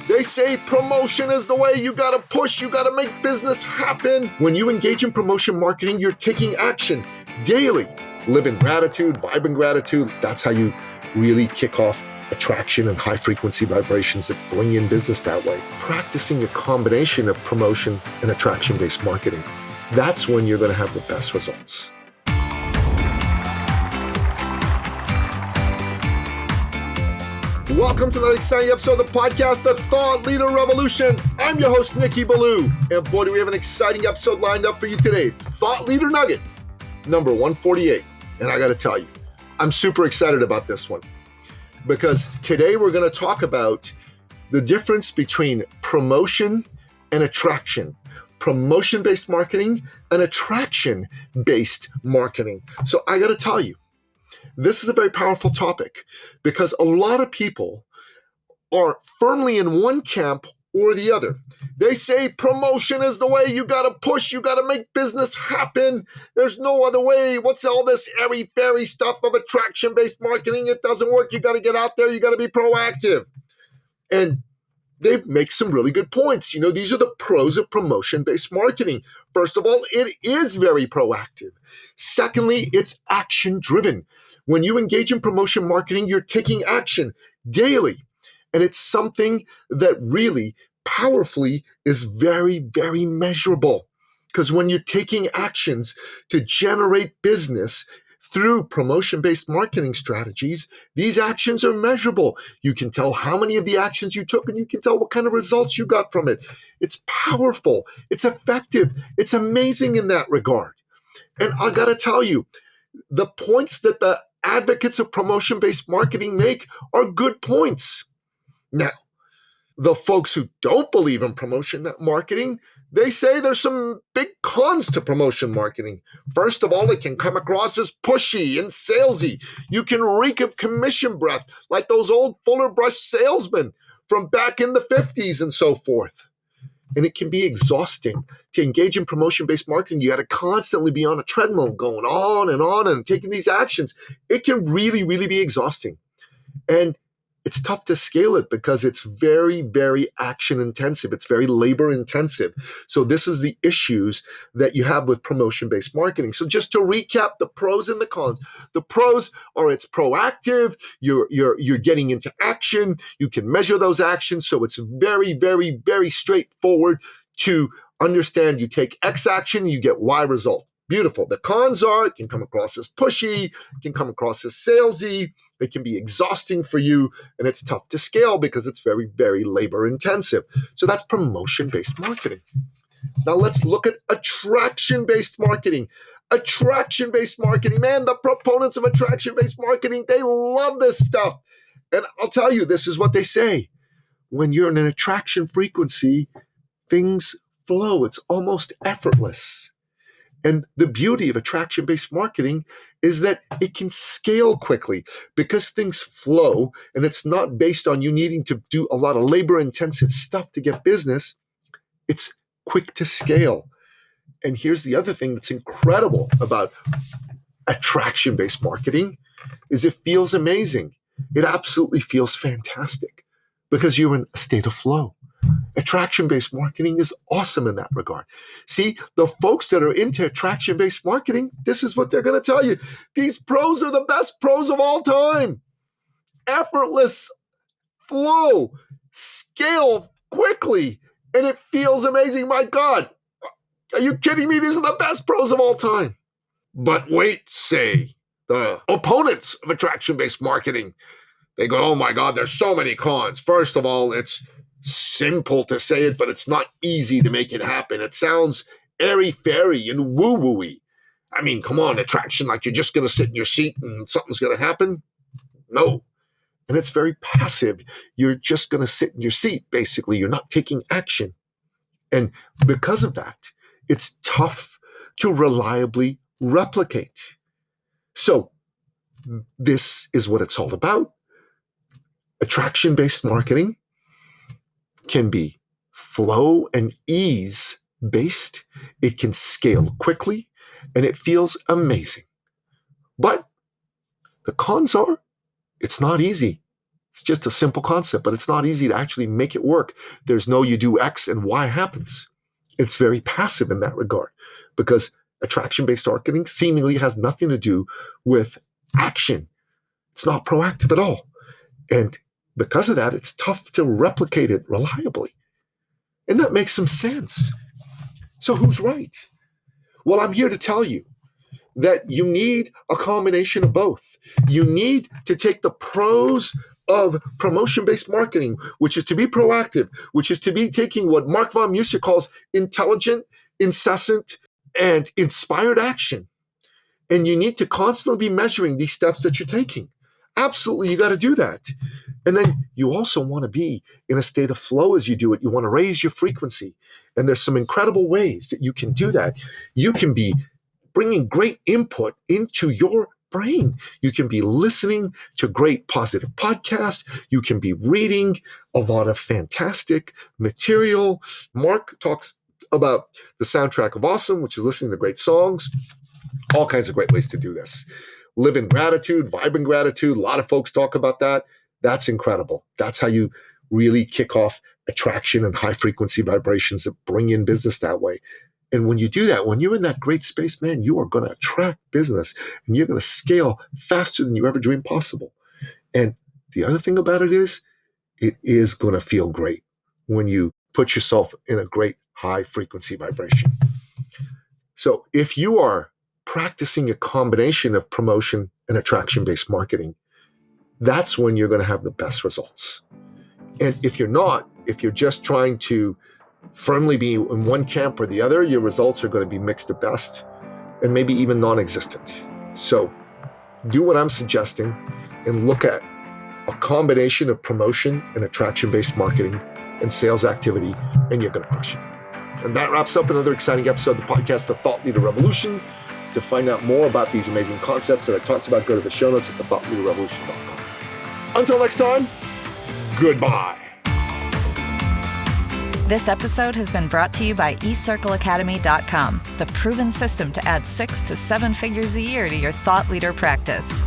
They say promotion is the way. You got to push, you got to make business happen. When you engage in promotion marketing, you're taking action daily. Live in gratitude, vibe in gratitude. That's how you really kick off attraction and high frequency vibrations that bring in business that way. Practicing a combination of promotion and attraction-based marketing. That's when you're going to have the best results. Welcome to another exciting episode of the podcast, The Thought Leader Revolution. I'm your host, Nikki Ballou. And boy, do we have an exciting episode lined up for you today. Thought Leader Nugget, number 148. And I got to tell you, I'm super excited about this one because today we're going to talk about the difference between promotion and attraction. Promotion-based marketing and attraction-based marketing. So I got to tell you, this is a very powerful topic because a lot of people are firmly in one camp or the other. They say promotion is the way. You got to push. You got to make business happen. There's no other way. What's all this airy-fairy stuff of attraction-based marketing? It doesn't work. You got to get out there. You got to be proactive. And they make some really good points. You know, these are the pros of promotion-based marketing. First of all, it is very proactive. Secondly, it's action-driven. When you engage in promotion marketing, you're taking action daily. And it's something that really powerfully is very, very measurable. Because when you're taking actions to generate business through promotion-based marketing strategies, these actions are measurable. You can tell how many of the actions you took, and you can tell what kind of results you got from it. It's powerful. It's effective. It's amazing in that regard. And I got to tell you, the points that the advocates of promotion-based marketing make are good points. Now, the folks who don't believe in promotion marketing, they say there's some big cons to promotion marketing. First of all, it can come across as pushy and salesy. You can reek of commission breath like those old Fuller Brush salesmen from back in the 50s and so forth. And it can be exhausting to engage in promotion-based marketing. You got to constantly be on a treadmill going on and taking these actions. It can really, really be exhausting. And it's tough to scale it because it's very, very action intensive. It's very labor intensive. So this is the issues that you have with promotion-based marketing. So just to recap the pros and the cons. The pros are it's proactive. You're getting into action. You can measure those actions. So it's very, very, very straightforward to understand. You take X action, you get Y result. Beautiful. The cons are it can come across as pushy, it can come across as salesy, it can be exhausting for you, and it's tough to scale because it's very, very labor intensive. So that's promotion-based marketing. Now let's look at attraction-based marketing. Attraction-based marketing, man, the proponents of attraction-based marketing, they love this stuff. And I'll tell you, this is what they say. When you're in an attraction frequency, things flow. It's almost effortless. And the beauty of attraction-based marketing is that it can scale quickly because things flow and it's not based on you needing to do a lot of labor-intensive stuff to get business. It's quick to scale. And here's the other thing that's incredible about attraction-based marketing is it feels amazing. It absolutely feels fantastic because you're in a state of flow. Attraction-based marketing is awesome in that regard. See, the folks that are into attraction-based marketing, this is what they're going to tell you. These pros are the best pros of all time. Effortless flow, scale quickly, and it feels amazing. My God, are you kidding me? These are the best pros of all time. But wait, say the opponents of attraction-based marketing. They go, oh my God, there's so many cons. First of all, it's simple to say it, but it's not easy to make it happen. It sounds airy-fairy and woo-woo-y. I mean, come on, attraction, like you're just going to sit in your seat and something's going to happen? No. And it's very passive. You're just going to sit in your seat, basically. You're not taking action. And because of that, it's tough to reliably replicate. So this is what it's all about. Attraction-based marketing can be flow and ease based. It can scale quickly and it feels amazing. But the cons are it's not easy. It's just a simple concept, but it's not easy to actually make it work. There's no you do X and Y happens. It's very passive in that regard because attraction-based marketing seemingly has nothing to do with action. It's not proactive at all. And because of that, it's tough to replicate it reliably. And that makes some sense. So who's right? Well, I'm here to tell you that you need a combination of both. You need to take the pros of promotion-based marketing, which is to be proactive, which is to be taking what Mark von Musier calls intelligent, incessant, and inspired action. And you need to constantly be measuring these steps that you're taking. Absolutely, you got to do that. And then you also want to be in a state of flow as you do it. You want to raise your frequency. And there's some incredible ways that you can do that. You can be bringing great input into your brain. You can be listening to great positive podcasts. You can be reading a lot of fantastic material. Mark talks about the soundtrack of awesome, which is listening to great songs. All kinds of great ways to do this. Live in gratitude, vibe in gratitude. A lot of folks talk about that. That's incredible. That's how you really kick off attraction and high frequency vibrations that bring in business that way. And when you do that, when you're in that great space, man, you are going to attract business and you're going to scale faster than you ever dreamed possible. And the other thing about it is going to feel great when you put yourself in a great high frequency vibration. So if you are practicing a combination of promotion and attraction-based marketing, that's when you're going to have the best results. And if you're not, if you're just trying to firmly be in one camp or the other, your results are going to be mixed at best and maybe even non-existent. So do what I'm suggesting and look at a combination of promotion and attraction-based marketing and sales activity, and you're going to crush it. And that wraps up another exciting episode of the podcast, The Thought Leader Revolution. To find out more about these amazing concepts that I talked about, go to the show notes at thethoughtleaderrevolution.com. Until next time, goodbye. This episode has been brought to you by eCircleAcademy.com, the proven system to add 6 to 7 figures a year to your thought leader practice.